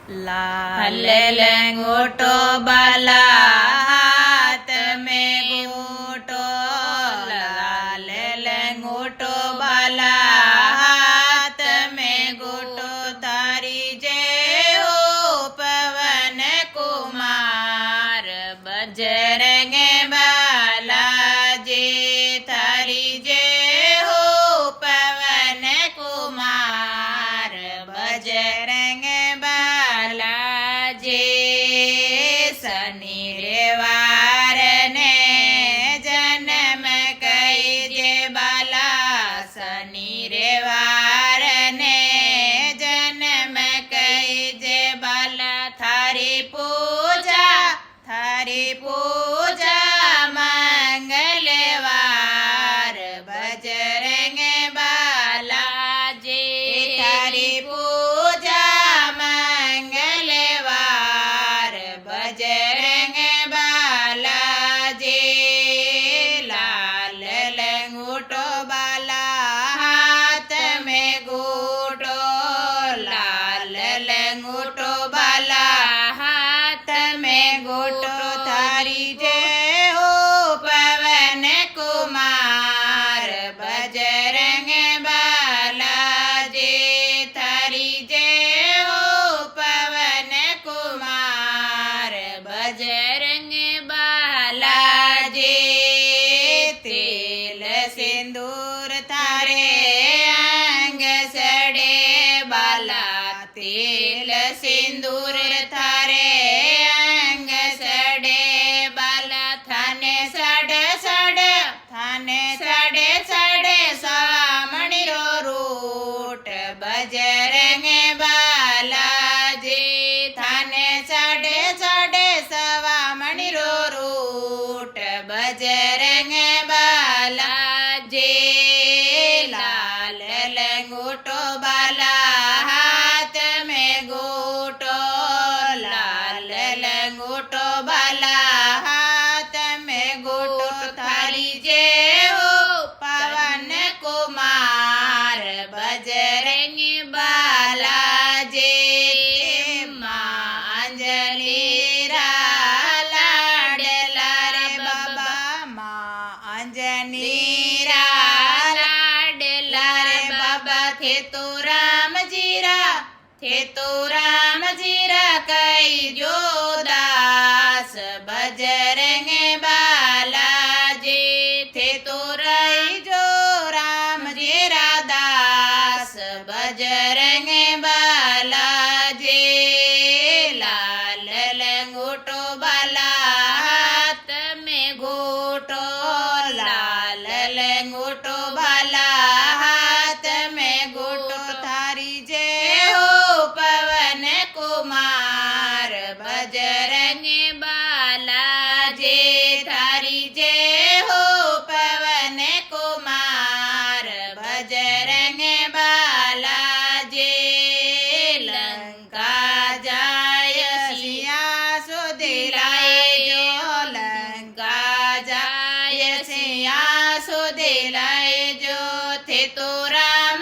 लाल लंगोटो बाला हाथ में गोटो, लाल लंगोटो बाला हाथ में गोटो, तारी जय हो पवन कुमार बजरंग बालाजी, तारी जय हो पवन कुमार बजरंग बालाजी। शनि रेवार ने जन्म कईजे बाला, शनि रेवार ने जन्म कईजे बाला, थारी पूजा मंगलवार बजरंग बालाजी, थारी पूजा मंगलवार बजरंग बालाजी। लाल लंगोटो बाला हाथ में गोटो, लाल लंगोटो बाला हाथ में गोटो, थारी जय हो पवन कुमार बजरंग बालाजी, थारी जय हो पवन कुमार बजरंग बालाजी। तेल सिंदूर थारे अंग सड़े बाला, तेल सिंदूर थारे अंग सड़े बाला, थाने सड़े सामणी रो रूट बजरंग बालाजी, थाने सड़े सवामणी रो रूट बजरंग बालाजी। लाल लंगोटो बाला हाथ में गोटो, लाल लंगोटो बाला हाथ में गोटो, थारी जय हो पवन कुमार बजरंग बालाजी। माँ अंजलि लाडला रे बाबा, माँ अंजनी लाडला रे बाबा, थे तो राम जीरा कई जो दास बजरंग बालाजी, थे तो रही जो राम जीरा दास बजरंग बालाजी। लाल लंगोटो बाला हाथ में गोटो, लाल लंगोटो बाला हाथ में गोटो, थारी जय हो पवन कुमार बजरंग बालाजी, थारी जय हो पवन कुमार बजरंग बालाजी। लंका जाय सिया सो दिलाए जो, लंका जाय सिया सो दिलाए जो, थे तो राम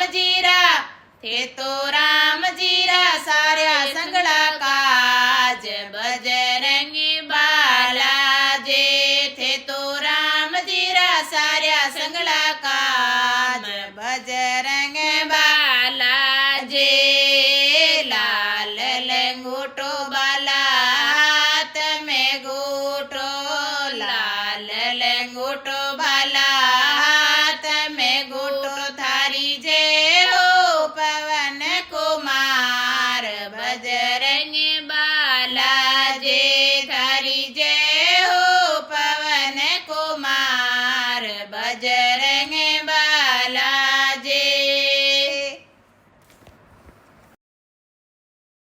जीरा सारा संगड़ा काज बजरंग बालाजी, थे तो राम जीरा सारा संगड़ा काज बजरंग बालाजी। लाल लंगोटो बाला हाथ में गोटो, लाल लंगोटो बाला हाथ में गोटो, थारी जय हो पवन कुमार बजरंग बालाजी, थारी जय हो पवन कुमार बजरंग